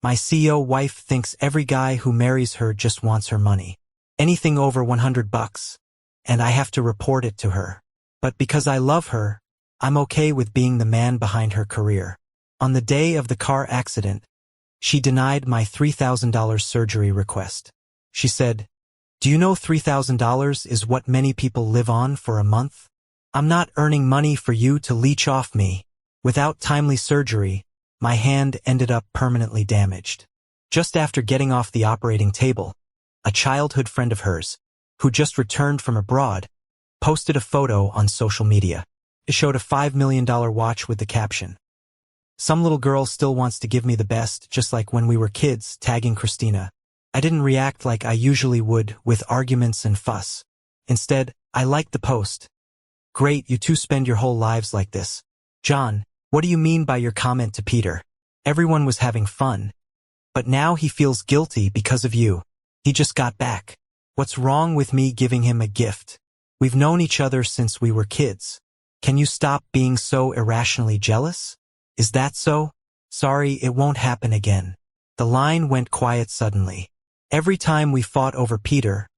My CEO wife thinks every guy who marries her just wants her money. Anything over $100. And I have to report it to her. But because I love her, I'm okay with being the man behind her career. On the day of the car accident, she denied my $3,000 surgery request. She said, "Do you know $3,000 is what many people live on for a month? I'm not earning money for you to leech off me." Without timely surgery, my hand ended up permanently damaged. Just after getting off the operating table, a childhood friend of hers, who just returned from abroad, posted a photo on social media. It showed a $5 million watch with the caption, "Some little girl still wants to give me the best, just like when we were kids," tagging Christina. I didn't react like I usually would, with arguments and fuss. Instead, I liked the post. "Great, you two spend your whole lives like this. John, what do you mean by your comment to Peter? Everyone was having fun. But now he feels guilty because of you. He just got back. What's wrong with me giving him a gift? We've known each other since we were kids. Can you stop being so irrationally jealous? Is that so? Sorry, it won't happen again." The line went quiet suddenly. Every time we fought over Peter,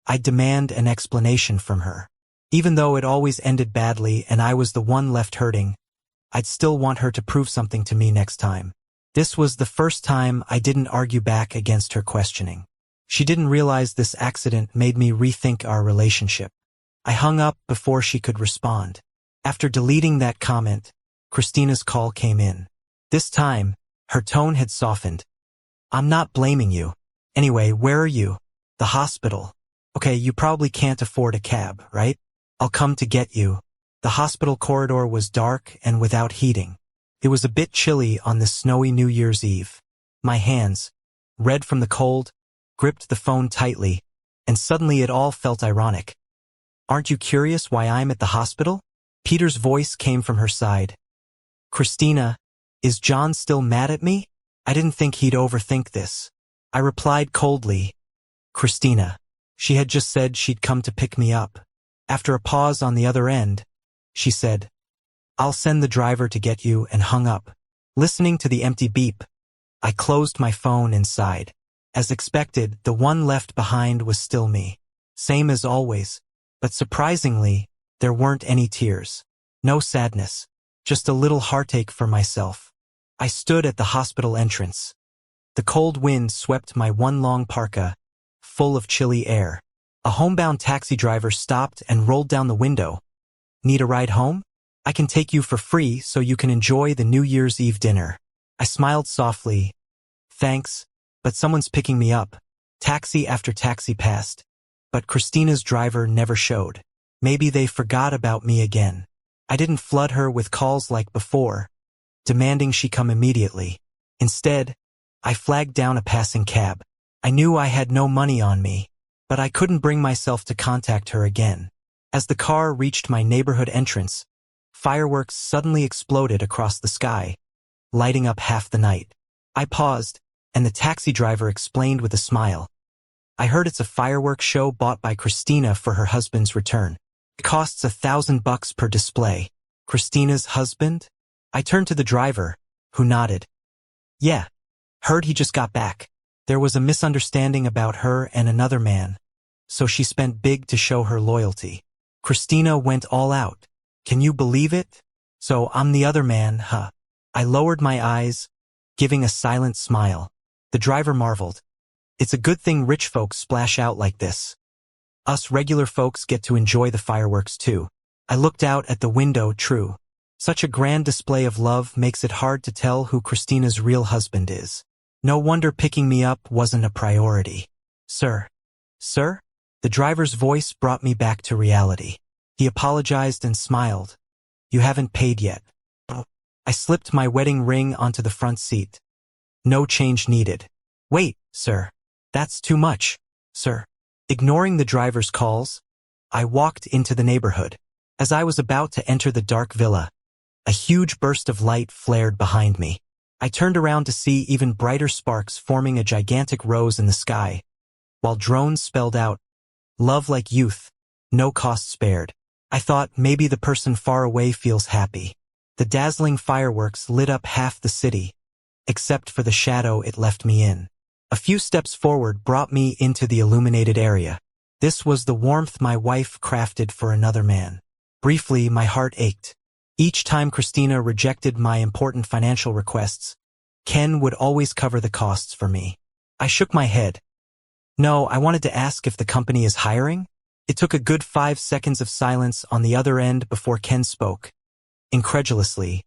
I'd demand an explanation from her. Even though it always ended badly and I was the one left hurting, I'd still want her to prove something to me next time. This was the first time I didn't argue back against her questioning. She didn't realize this accident made me rethink our relationship. I hung up before she could respond. After deleting that comment, Christina's call came in. This time, her tone had softened. "I'm not blaming you. Anyway, where are you?" "The hospital." "Okay, you probably can't afford a cab, right? I'll come to get you." The hospital corridor was dark and without heating. It was a bit chilly on this snowy New Year's Eve. My hands, red from the cold, gripped the phone tightly, and suddenly it all felt ironic. "Aren't you curious why I'm at the hospital?" Peter's voice came from her side. "Christina, is John still mad at me?" I didn't think he'd overthink this. I replied coldly, "Christina." She had just said she'd come to pick me up. After a pause on the other end, she said, "I'll send the driver to get you," and hung up. Listening to the empty beep, I closed my phone and sighed. As expected, the one left behind was still me. Same as always, but surprisingly, there weren't any tears. No sadness, just a little heartache for myself. I stood at the hospital entrance. The cold wind swept my one long parka, full of chilly air. A homebound taxi driver stopped and rolled down the window. "Need a ride home? I can take you for free so you can enjoy the New Year's Eve dinner." I smiled softly. "Thanks, but someone's picking me up." Taxi after taxi passed, but Christina's driver never showed. Maybe they forgot about me again. I didn't flood her with calls like before, demanding she come immediately. Instead, I flagged down a passing cab. I knew I had no money on me, but I couldn't bring myself to contact her again. As the car reached my neighborhood entrance, fireworks suddenly exploded across the sky, lighting up half the night. I paused, and the taxi driver explained with a smile, "I heard it's a fireworks show bought by Christina for her husband's return. It costs $1,000 per display." "Christina's husband?" I turned to the driver, who nodded. "Yeah, heard he just got back. There was a misunderstanding about her and another man, so she spent big to show her loyalty. Christina went all out. Can you believe it? So I'm the other man, huh?" I lowered my eyes, giving a silent smile. The driver marveled. "It's a good thing rich folks splash out like this. Us regular folks get to enjoy the fireworks too." I looked out at the window. True. Such a grand display of love makes it hard to tell who Christina's real husband is. No wonder picking me up wasn't a priority. "Sir." "Sir?" The driver's voice brought me back to reality. He apologized and smiled. "You haven't paid yet." I slipped my wedding ring onto the front seat. "No change needed." "Wait, sir. That's too much, sir." Ignoring the driver's calls, I walked into the neighborhood. As I was about to enter the dark villa, a huge burst of light flared behind me. I turned around to see even brighter sparks forming a gigantic rose in the sky, while drones spelled out, "Love like youth, no cost spared." I thought maybe the person far away feels happy. The dazzling fireworks lit up half the city, except for the shadow it left me in. A few steps forward brought me into the illuminated area. This was the warmth my wife crafted for another man. Briefly, my heart ached. Each time Christina rejected my important financial requests, Ken would always cover the costs for me. I shook my head. No, I wanted to ask if the company is hiring. It took a good 5 seconds of silence on the other end before Ken spoke. Incredulously,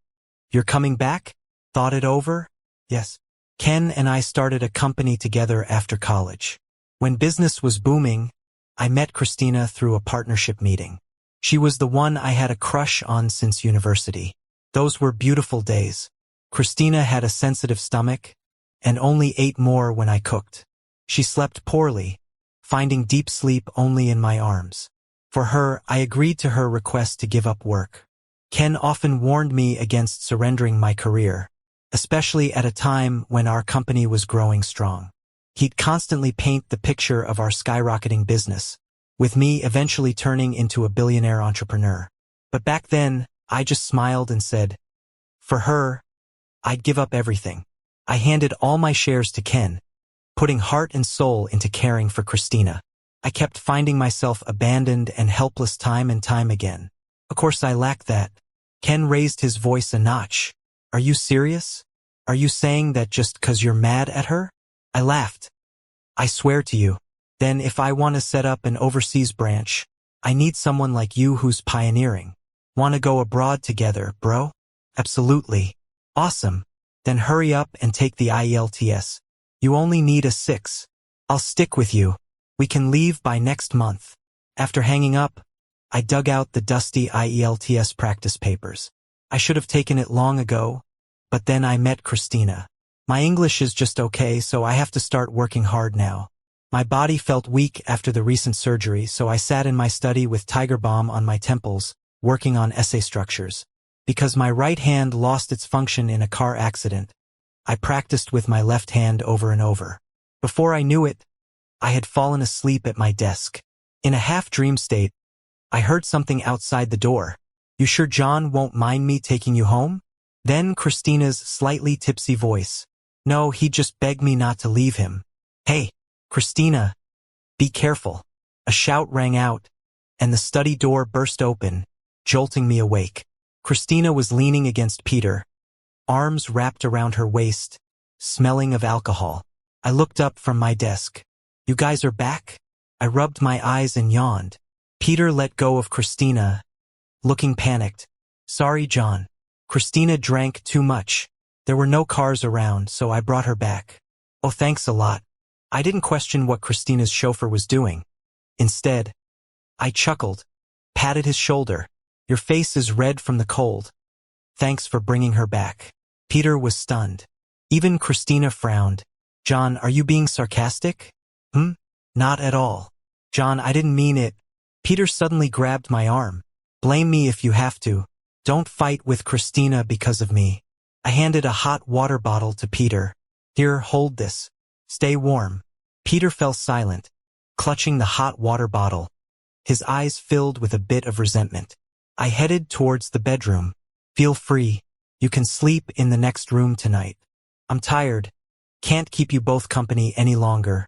"You're coming back? Thought it over?" "Yes." Ken and I started a company together after college. When business was booming, I met Christina through a partnership meeting. She was the one I had a crush on since university. Those were beautiful days. Christina had a sensitive stomach and only ate more when I cooked. She slept poorly, finding deep sleep only in my arms. For her, I agreed to her request to give up work. Ken often warned me against surrendering my career, especially at a time when our company was growing strong. He'd constantly paint the picture of our skyrocketing business, with me eventually turning into a billionaire entrepreneur. But back then, I just smiled and said, for her, I'd give up everything. I handed all my shares to Ken, putting heart and soul into caring for Christina. I kept finding myself abandoned and helpless time and time again. Of course I lacked that. Ken raised his voice a notch. "Are you serious? Are you saying that just 'cause you're mad at her?" I laughed. "I swear to you. Then if I want to set up an overseas branch, I need someone like you who's pioneering. Want to go abroad together, bro?" "Absolutely." "Awesome. Then hurry up and take the IELTS. You only need a 6. I'll stick with you. We can leave by next month." After hanging up, I dug out the dusty IELTS practice papers. I should have taken it long ago, but then I met Christina. My English is just okay, so I have to start working hard now. My body felt weak after the recent surgery, so I sat in my study with Tiger Balm on my temples, working on essay structures. Because my right hand lost its function in a car accident, I practiced with my left hand over and over. Before I knew it, I had fallen asleep at my desk. In a half-dream state, I heard something outside the door. "You sure John won't mind me taking you home?" Then Christina's slightly tipsy voice. "No, he just begged me not to leave him." "Hey, Christina, be careful." A shout rang out, and the study door burst open, jolting me awake. Christina was leaning against Peter, arms wrapped around her waist, smelling of alcohol. I looked up from my desk. "You guys are back?" I rubbed my eyes and yawned. Peter let go of Christina, looking panicked. "Sorry, John. Christina drank too much. There were no cars around, so I brought her back." "Oh, thanks a lot." I didn't question what Christina's chauffeur was doing. Instead, I chuckled, patted his shoulder. "Your face is red from the cold. Thanks for bringing her back." Peter was stunned. Even Christina frowned. "John, are you being sarcastic?" Not at all." "John, I didn't mean it." Peter suddenly grabbed my arm. "Blame me if you have to. Don't fight with Christina because of me." I handed a hot water bottle to Peter. "Here, hold this. Stay warm." Peter fell silent, clutching the hot water bottle, his eyes filled with a bit of resentment. I headed towards the bedroom. "Feel free. You can sleep in the next room tonight. I'm tired. Can't keep you both company any longer.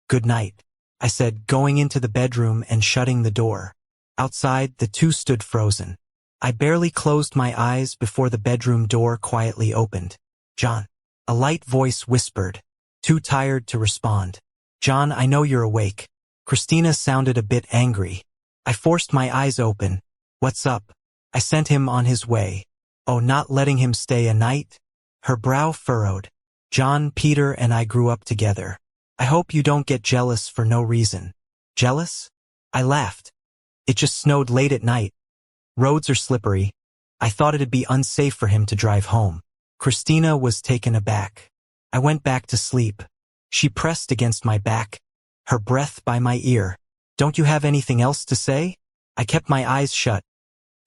Good night," I said, going into the bedroom and shutting the door. Outside, the two stood frozen. I barely closed my eyes before the bedroom door quietly opened. "John." A light voice whispered, too tired to respond. "John, I know you're awake." Christina sounded a bit angry. I forced my eyes open. "What's up?" I sent him on his way. "Oh, not letting him stay a night?" Her brow furrowed. "John, Peter and I grew up together. I hope you don't get jealous for no reason." "Jealous?" I laughed. "It just snowed late at night. Roads are slippery. I thought it'd be unsafe for him to drive home." Christina was taken aback. I went back to sleep. She pressed against my back, her breath by my ear. "Don't you have anything else to say?" I kept my eyes shut.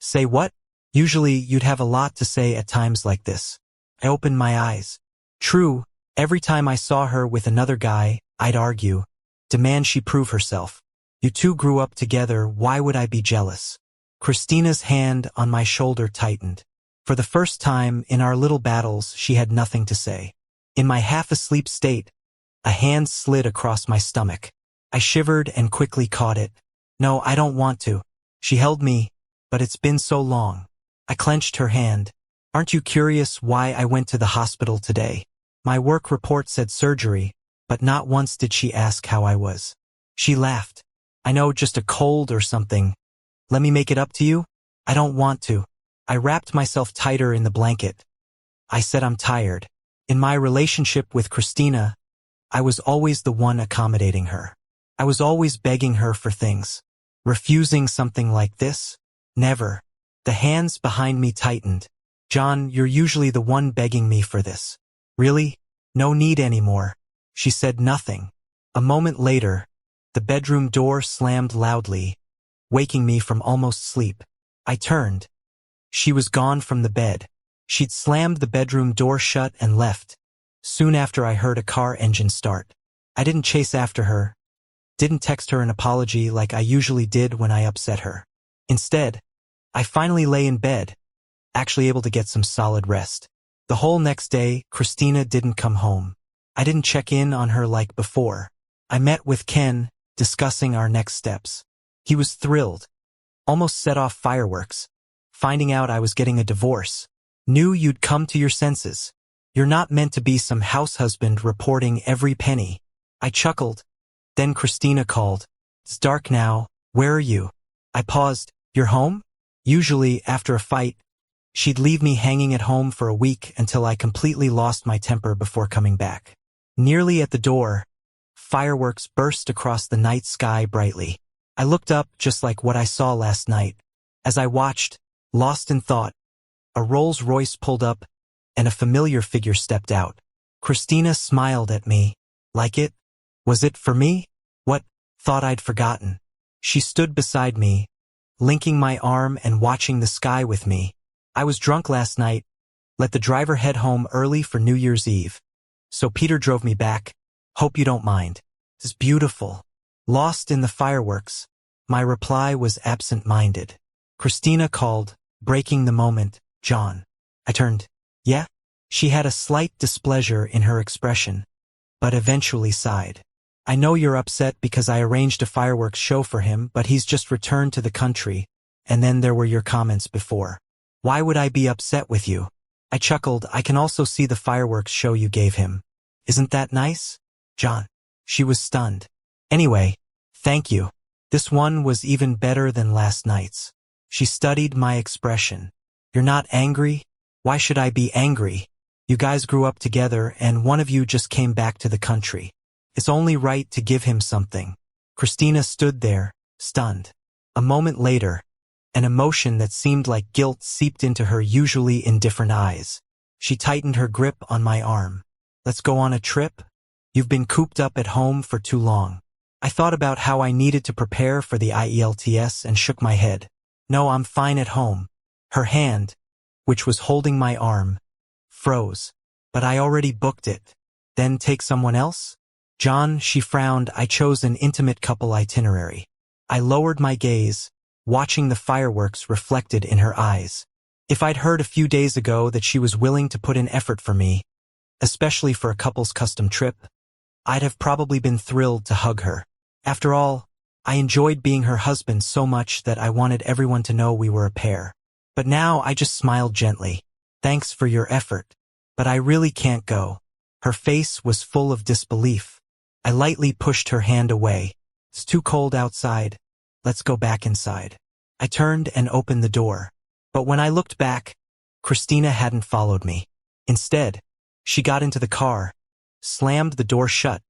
"Say what?" Usually you'd have a lot to say at times like this. I opened my eyes. True, every time I saw her with another guy, I'd argue, demand she prove herself. "You two grew up together, why would I be jealous?" Christina's hand on my shoulder tightened. For the first time in our little battles, she had nothing to say. In my half-asleep state, a hand slid across my stomach. I shivered and quickly caught it. No, I don't want to. She held me, but it's been so long. I clenched her hand. Aren't you curious why I went to the hospital today? My work report said surgery, but not once did she ask how I was. She laughed. I know, just a cold or something. Let me make it up to you? I don't want to. I wrapped myself tighter in the blanket. I said I'm tired. In my relationship with Christina, I was always the one accommodating her. I was always begging her for things. Refusing something like this? Never. The hands behind me tightened. John, you're usually the one begging me for this. Really? No need anymore. She said nothing. A moment later, the bedroom door slammed loudly, waking me from almost sleep. I turned. She was gone from the bed. She'd slammed the bedroom door shut and left. Soon after, I heard a car engine start. I didn't chase after her. Didn't text her an apology like I usually did when I upset her. Instead, I finally lay in bed, actually able to get some solid rest. The whole next day, Christina didn't come home. I didn't check in on her like before. I met with Ken, discussing our next steps. He was thrilled. Almost set off fireworks. Finding out I was getting a divorce. Knew you'd come to your senses. You're not meant to be some house husband reporting every penny. I chuckled. Then Christina called. It's dark now. Where are you? I paused. You're home? Usually, after a fight, she'd leave me hanging at home for a week until I completely lost my temper before coming back. Nearly at the door, fireworks burst across the night sky brightly. I looked up just like what I saw last night. As I watched, lost in thought, a Rolls-Royce pulled up and a familiar figure stepped out. Christina smiled at me. Like it? Was it for me? What? Thought I'd forgotten. She stood beside me, linking my arm and watching the sky with me. I was drunk last night. Let the driver head home early for New Year's Eve. So Peter drove me back. Hope you don't mind. It's beautiful. Lost in the fireworks. My reply was absent-minded. Christina called, breaking the moment. John. I turned. Yeah? She had a slight displeasure in her expression, but eventually sighed. I know you're upset because I arranged a fireworks show for him, but he's just returned to the country, and then there were your comments before. Why would I be upset with you? I chuckled. I can also see the fireworks show you gave him. Isn't that nice? John. She was stunned. Anyway, thank you. This one was even better than last night's. She studied my expression. You're not angry? Why should I be angry? You guys grew up together and one of you just came back to the country. It's only right to give him something. Christina stood there, stunned. A moment later, an emotion that seemed like guilt seeped into her usually indifferent eyes. She tightened her grip on my arm. Let's go on a trip? You've been cooped up at home for too long. I thought about how I needed to prepare for the IELTS and shook my head. No, I'm fine at home. Her hand, which was holding my arm, froze. But I already booked it. Then take someone else? John, she frowned. I chose an intimate couple itinerary. I lowered my gaze, watching the fireworks reflected in her eyes. If I'd heard a few days ago that she was willing to put in effort for me, especially for a couple's custom trip, I'd have probably been thrilled to hug her. After all, I enjoyed being her husband so much that I wanted everyone to know we were a pair. But now I just smiled gently. Thanks for your effort. But I really can't go. Her face was full of disbelief. I lightly pushed her hand away. It's too cold outside. Let's go back inside. I turned and opened the door. But when I looked back, Christina hadn't followed me. Instead, she got into the car, slammed the door shut,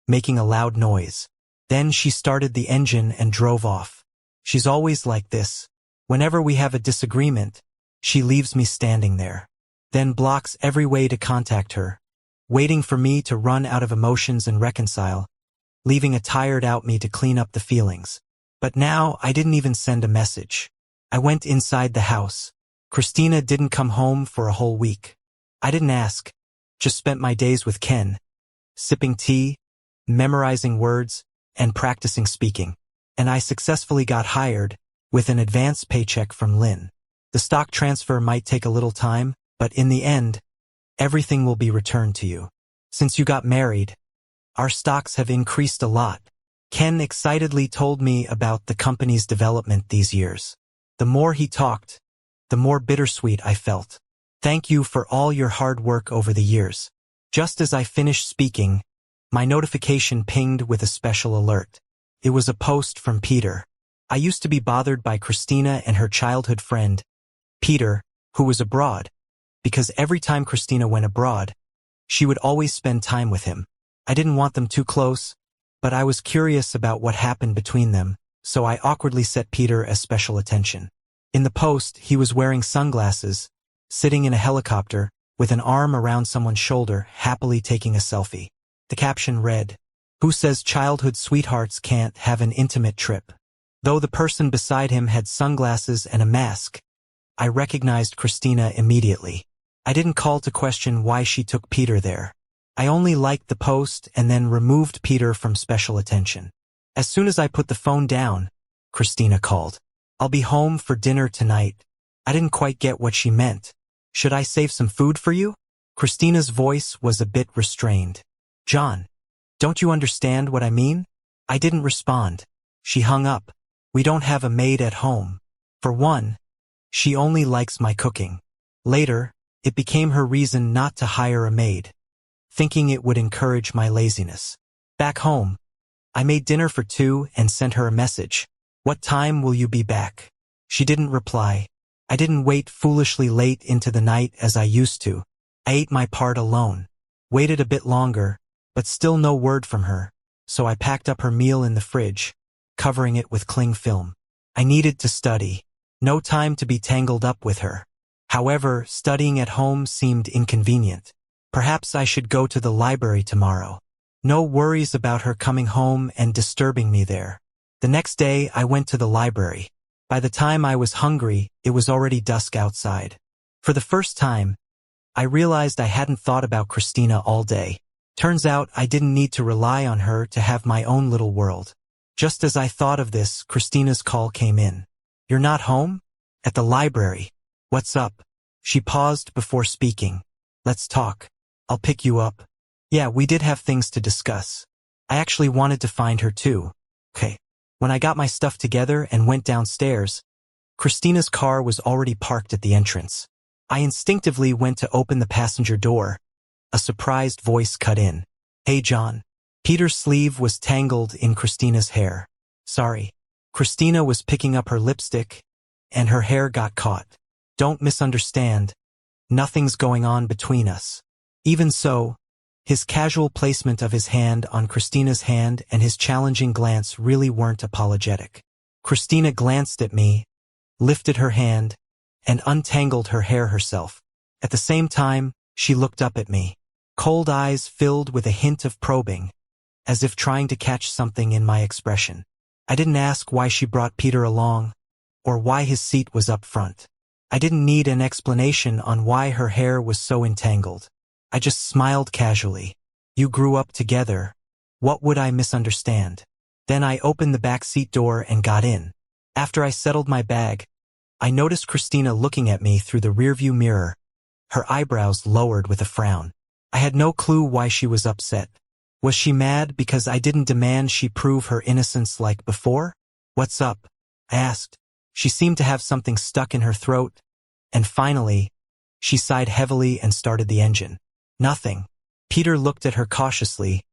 making a loud noise. Then she started the engine and drove off. She's always like this. Whenever we have a disagreement, she leaves me standing there, then blocks every way to contact her, waiting for me to run out of emotions and reconcile, leaving a tired out me to clean up the feelings. But now I didn't even send a message. I went inside the house. Christina didn't come home for a whole week. I didn't ask, just spent my days with Ken, sipping tea, memorizing words, and practicing speaking. And I successfully got hired with an advance paycheck from Lynn. The stock transfer might take a little time, but in the end, everything will be returned to you. Since you got married, our stocks have increased a lot. Ken excitedly told me about the company's development these years. The more he talked, the more bittersweet I felt. Thank you for all your hard work over the years. Just as I finished speaking, my notification pinged with a special alert. It was a post from Peter. I used to be bothered by Christina and her childhood friend, Peter, who was abroad, because every time Christina went abroad, she would always spend time with him. I didn't want them too close, but I was curious about what happened between them, so I awkwardly set Peter as special attention. In the post, he was wearing sunglasses, sitting in a helicopter, with an arm around someone's shoulder, happily taking a selfie. The caption read, "Who says childhood sweethearts can't have an intimate trip?" Though the person beside him had sunglasses and a mask, I recognized Christina immediately. I didn't call to question why she took Peter there. I only liked the post and then removed Peter from special attention. As soon as I put the phone down, Christina called. "I'll be home for dinner tonight." I didn't quite get what she meant. "Should I save some food for you?" Christina's voice was a bit restrained. "John, don't you understand what I mean?" I didn't respond. She hung up. "We don't have a maid at home. For one, she only likes my cooking." Later, it became her reason not to hire a maid, thinking it would encourage my laziness. Back home, I made dinner for two and sent her a message. "What time will you be back?" She didn't reply. I didn't wait foolishly late into the night as I used to. I ate my part alone. Waited a bit longer, but still no word from her, so I packed up her meal in the fridge, covering it with cling film. I needed to study. No time to be tangled up with her. However, studying at home seemed inconvenient. Perhaps I should go to the library tomorrow. No worries about her coming home and disturbing me there. The next day, I went to the library. By the time I was hungry, it was already dusk outside. For the first time, I realized I hadn't thought about Christina all day. Turns out I didn't need to rely on her to have my own little world. Just as I thought of this, Christina's call came in. "You're not home?" "At the library." "What's up?" She paused before speaking. "Let's talk. I'll pick you up." Yeah, we did have things to discuss. I actually wanted to find her too. Okay. When I got my stuff together and went downstairs, Christina's car was already parked at the entrance. I instinctively went to open the passenger door. A surprised voice cut in. "Hey, John." Peter's sleeve was tangled in Christina's hair. "Sorry." Christina was picking up her lipstick, and her hair got caught. "Don't misunderstand. Nothing's going on between us." Even so, his casual placement of his hand on Christina's hand and his challenging glance really weren't apologetic. Christina glanced at me, lifted her hand, and untangled her hair herself. At the same time, she looked up at me. Cold eyes filled with a hint of probing, as if trying to catch something in my expression. I didn't ask why she brought Peter along, or why his seat was up front. I didn't need an explanation on why her hair was so entangled. I just smiled casually. "You grew up together. What would I misunderstand?" Then I opened the back seat door and got in. After I settled my bag, I noticed Christina looking at me through the rearview mirror, her eyebrows lowered with a frown. I had no clue why she was upset. Was she mad because I didn't demand she prove her innocence like before? "What's up?" I asked. She seemed to have something stuck in her throat, and finally, she sighed heavily and started the engine. "Nothing." Peter looked at her cautiously,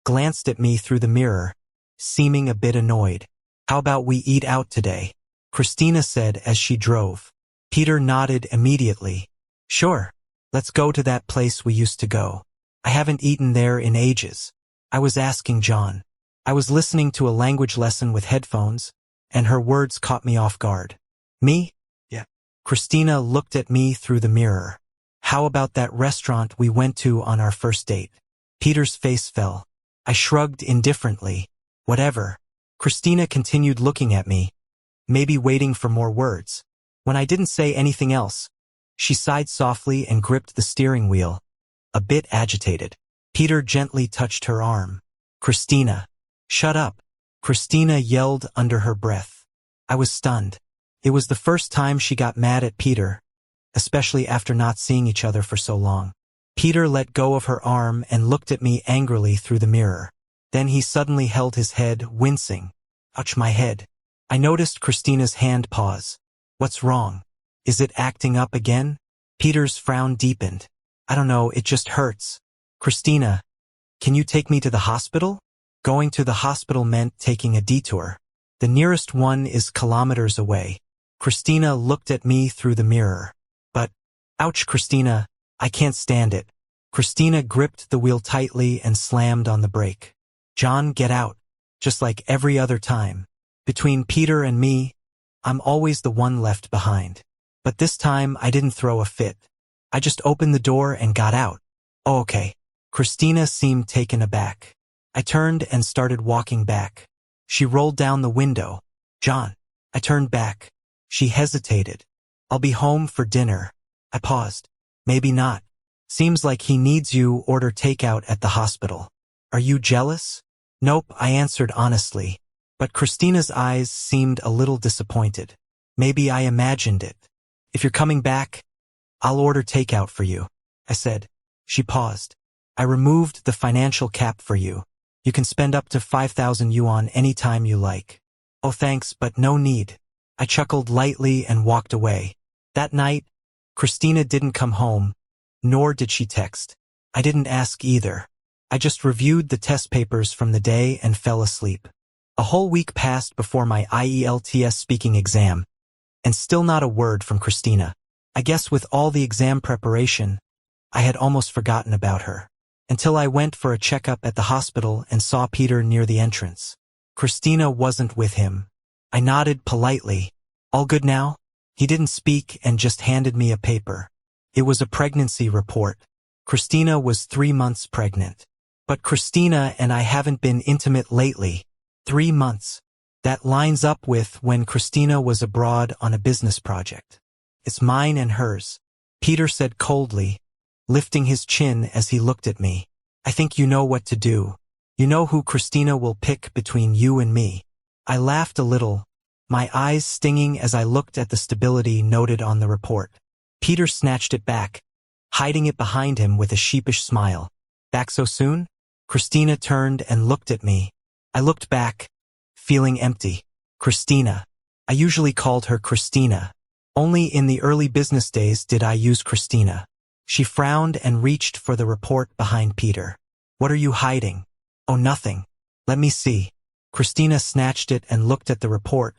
glanced at me through the mirror, seeming a bit annoyed. "How about we eat out today?" Christina said as she drove. Peter nodded immediately. "Sure. Let's go to that place we used to go. I haven't eaten there in ages." I was asking John. I was listening to a language lesson with headphones, and her words caught me off guard. "Me?" "Yeah." Christina looked at me through the mirror. "How about that restaurant we went to on our first date?" Peter's face fell. I shrugged indifferently. "Whatever." Christina continued looking at me, maybe waiting for more words. When I didn't say anything else, she sighed softly and gripped the steering wheel, a bit agitated. Peter gently touched her arm. "Christina." "Shut up." Christina yelled under her breath. I was stunned. It was the first time she got mad at Peter, especially after not seeing each other for so long. Peter let go of her arm and looked at me angrily through the mirror. Then he suddenly held his head, wincing. Ouch, my head. I noticed Christina's hand pause. What's wrong? Is it acting up again? Peter's frown deepened. I don't know, it just hurts. Christina, can you take me to the hospital? Going to the hospital meant taking a detour. The nearest one is kilometers away. Christina looked at me through the mirror. But, ouch, Christina, I can't stand it. Christina gripped the wheel tightly and slammed on the brake. John, get out. Just like every other time. Between Peter and me, I'm always the one left behind. But this time I didn't throw a fit. I just opened the door and got out. Oh, okay. Christina seemed taken aback. I turned and started walking back. She rolled down the window. John. I turned back. She hesitated. I'll be home for dinner. I paused. Maybe not. Seems like he needs you. Order takeout at the hospital. Are you jealous? Nope, I answered honestly. But Christina's eyes seemed a little disappointed. Maybe I imagined it. If you're coming back, I'll order takeout for you, I said. She paused. I removed the financial cap for you. You can spend up to 5,000 yuan anytime you like. Oh, thanks, but no need. I chuckled lightly and walked away. That night, Christina didn't come home, nor did she text. I didn't ask either. I just reviewed the test papers from the day and fell asleep. A whole week passed before my IELTS speaking exam, and still not a word from Christina. I guess with all the exam preparation, I had almost forgotten about her. Until I went for a checkup at the hospital and saw Peter near the entrance. Christina wasn't with him. I nodded politely. All good now? He didn't speak and just handed me a paper. It was a pregnancy report. Christina was 3 months pregnant. But Christina and I haven't been intimate lately. 3 months. That lines up with when Christina was abroad on a business project. It's mine and hers, Peter said coldly, lifting his chin as he looked at me. I think you know what to do. You know who Christina will pick between you and me. I laughed a little, my eyes stinging as I looked at the stability noted on the report. Peter snatched it back, hiding it behind him with a sheepish smile. Back so soon? Christina turned and looked at me. I looked back, feeling empty. Christina. I usually called her Christina. Only in the early business days did I use Christina. She frowned and reached for the report behind Peter. What are you hiding? Oh, nothing. Let me see. Christina snatched it and looked at the report,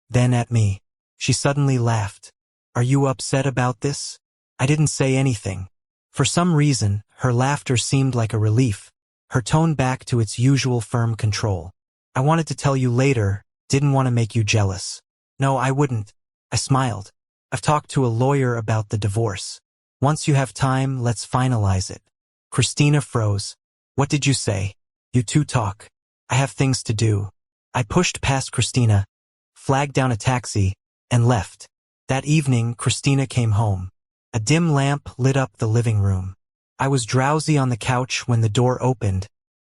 then at me. She suddenly laughed. Are you upset about this? I didn't say anything. For some reason, her laughter seemed like a relief, her tone back to its usual firm control. I wanted to tell you later, didn't want to make you jealous. No, I wouldn't. I smiled. I've talked to a lawyer about the divorce. Once you have time, let's finalize it. Christina froze. What did you say? You two talk. I have things to do. I pushed past Christina, flagged down a taxi, and left. That evening, Christina came home. A dim lamp lit up the living room. I was drowsy on the couch when the door opened,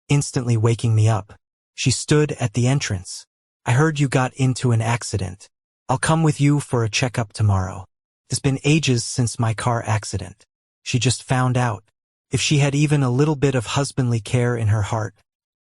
instantly waking me up. She stood at the entrance. I heard you got into an accident. I'll come with you for a checkup tomorrow. It's been ages since my car accident. She just found out. If she had even a little bit of husbandly care in her heart,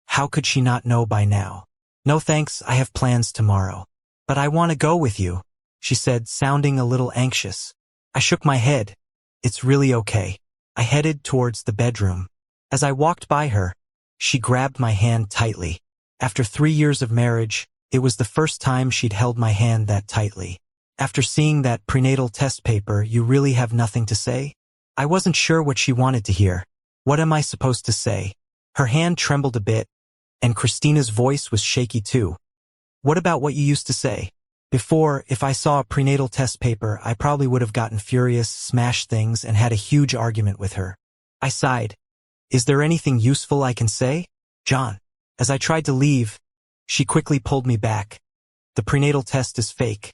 how could she not know by now? No thanks, I have plans tomorrow. But I want to go with you, she said, sounding a little anxious. I shook my head. It's really okay. I headed towards the bedroom. As I walked by her, she grabbed my hand tightly. After 3 years of marriage, it was the first time she'd held my hand that tightly. After seeing that prenatal test paper, you really have nothing to say? I wasn't sure what she wanted to hear. What am I supposed to say? Her hand trembled a bit, and Christina's voice was shaky too. What about what you used to say? Before, if I saw a prenatal test paper, I probably would have gotten furious, smashed things, and had a huge argument with her. I sighed. Is there anything useful I can say? John. As I tried to leave, she quickly pulled me back. The prenatal test is fake.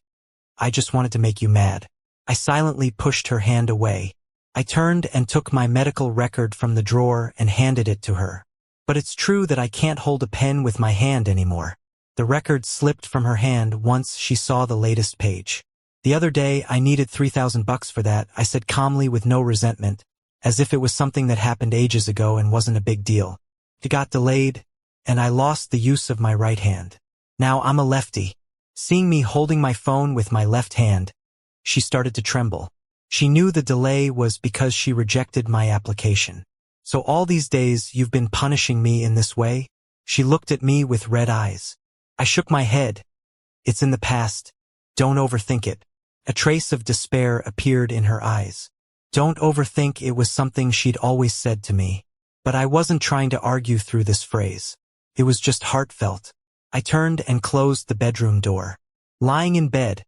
I just wanted to make you mad. I silently pushed her hand away. I turned and took my medical record from the drawer and handed it to her. But it's true that I can't hold a pen with my hand anymore. The record slipped from her hand once she saw the latest page. The other day, I needed $3,000 for that, I said calmly with no resentment. as if it was something that happened ages ago and wasn't a big deal. It got delayed, and I lost the use of my right hand. Now I'm a lefty. Seeing me holding my phone with my left hand, she started to tremble. She knew the delay was because she rejected my application. So all these days you've been punishing me in this way? She looked at me with red eyes. I shook my head. It's in the past. Don't overthink it. A trace of despair appeared in her eyes. Don't overthink, it was something she'd always said to me. But I wasn't trying to argue through this phrase. It was just heartfelt. I turned and closed the bedroom door. Lying in bed,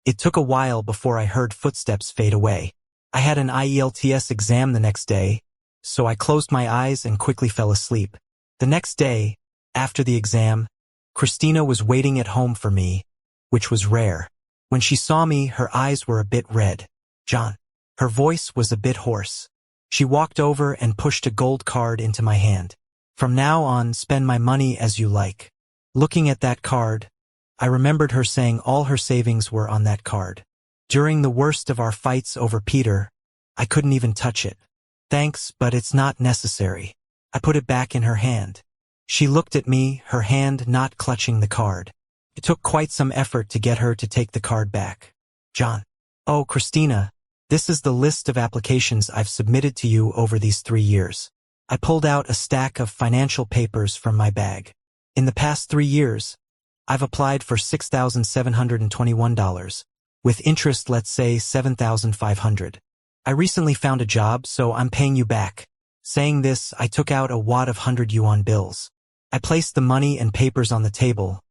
it took a while before I heard footsteps fade away. I had an IELTS exam the next day, so I closed my eyes and quickly fell asleep. The next day, after the exam, Christina was waiting at home for me, which was rare. When she saw me, her eyes were a bit red. John. Her voice was a bit hoarse. She walked over and pushed a gold card into my hand. From now on, spend my money as you like. Looking at that card, I remembered her saying all her savings were on that card. During the worst of our fights over Peter, I couldn't even touch it. Thanks, but it's not necessary. I put it back in her hand. She looked at me, her hand not clutching the card. It took quite some effort to get her to take the card back. John. Oh, Christina, this is the list of applications I've submitted to you over these 3 years. I pulled out a stack of financial papers from my bag. In the past 3 years, I've applied for $6,721. With interest, let's say $7,500. I recently found a job, so I'm paying you back. Saying this, I took out a wad of 100 yuan bills. I placed the money and papers on the table,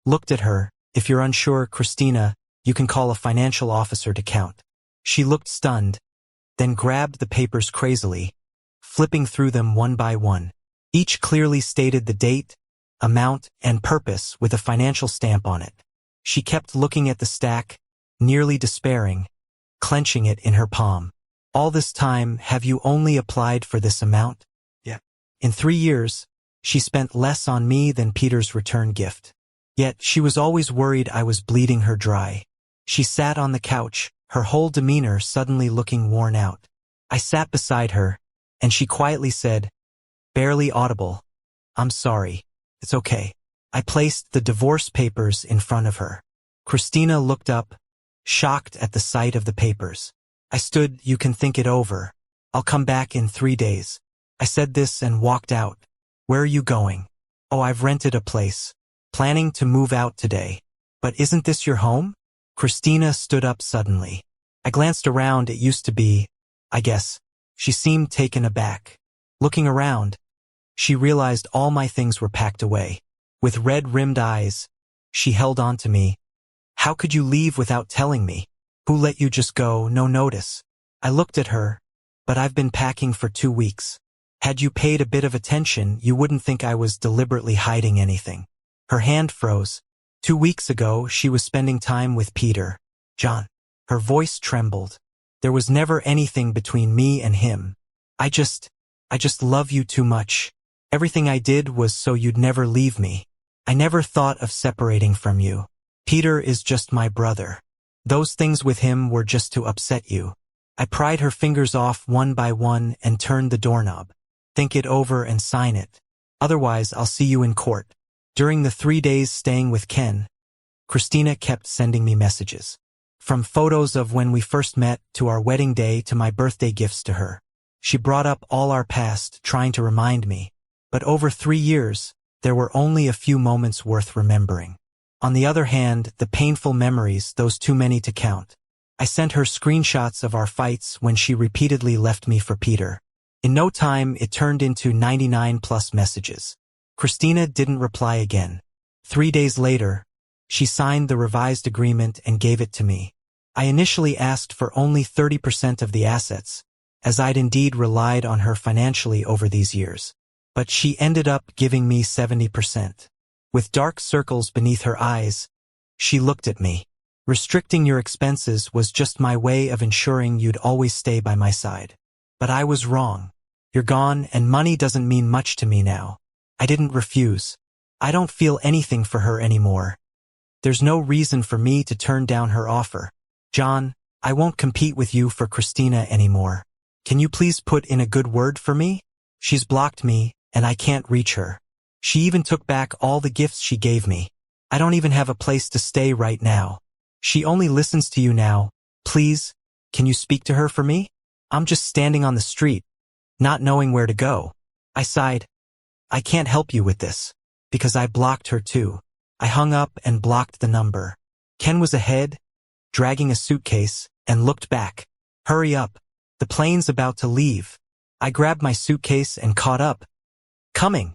looked at her. If you're unsure, Christina, you can call a financial officer to count. She looked stunned, then grabbed the papers crazily, flipping through them one by one. Each clearly stated the date, amount, and purpose with a financial stamp on it. She kept looking at the stack, nearly despairing, clenching it in her palm. All this time, have you only applied for this amount? Yeah. In 3 years, she spent less on me than Peter's return gift. Yet, she was always worried I was bleeding her dry. She sat on the couch, her whole demeanor suddenly looking worn out. I sat beside her, and she quietly said, barely audible, I'm sorry. It's okay. I placed the divorce papers in front of her. Christina looked up, shocked at the sight of the papers. I stood, you can think it over. I'll come back in 3 days. I said this and walked out. Where are you going? Oh, I've rented a place. Planning to move out today. But isn't this your home? Christina stood up suddenly. I glanced around, it used to be, I guess. She seemed taken aback. Looking around, she realized all my things were packed away. With red-rimmed eyes, she held on to me. How could you leave without telling me? Who let you just go, no notice? I looked at her, but I've been packing for 2 weeks. Had you paid a bit of attention, you wouldn't think I was deliberately hiding anything. Her hand froze. 2 weeks ago, she was spending time with Peter. John. Her voice trembled. There was never anything between me and him. I just love you too much. Everything I did was so you'd never leave me. I never thought of separating from you. Peter is just my brother. Those things with him were just to upset you. I pried her fingers off one by one and turned the doorknob. Think it over and sign it. Otherwise, I'll see you in court. During the 3 days staying with Ken, Christina kept sending me messages. From photos of when we first met to our wedding day to my birthday gifts to her. She brought up all our past, trying to remind me. But over 3 years, there were only a few moments worth remembering. On the other hand, the painful memories, those too many to count. I sent her screenshots of our fights when she repeatedly left me for Peter. In no time, it turned into 99+ messages. Christina didn't reply again. 3 days later, she signed the revised agreement and gave it to me. I initially asked for only 30% of the assets, as I'd indeed relied on her financially over these years. But she ended up giving me 70%. With dark circles beneath her eyes, she looked at me. Restricting your expenses was just my way of ensuring you'd always stay by my side. But I was wrong. You're gone, and money doesn't mean much to me now. I didn't refuse. I don't feel anything for her anymore. There's no reason for me to turn down her offer. John, I won't compete with you for Christina anymore. Can you please put in a good word for me? She's blocked me, and I can't reach her. She even took back all the gifts she gave me. I don't even have a place to stay right now. She only listens to you now. Please, can you speak to her for me? I'm just standing on the street, not knowing where to go. I sighed. I can't help you with this, because I blocked her too. I hung up and blocked the number. Ken was ahead, dragging a suitcase, and looked back. Hurry up. The plane's about to leave. I grabbed my suitcase and caught up. Coming.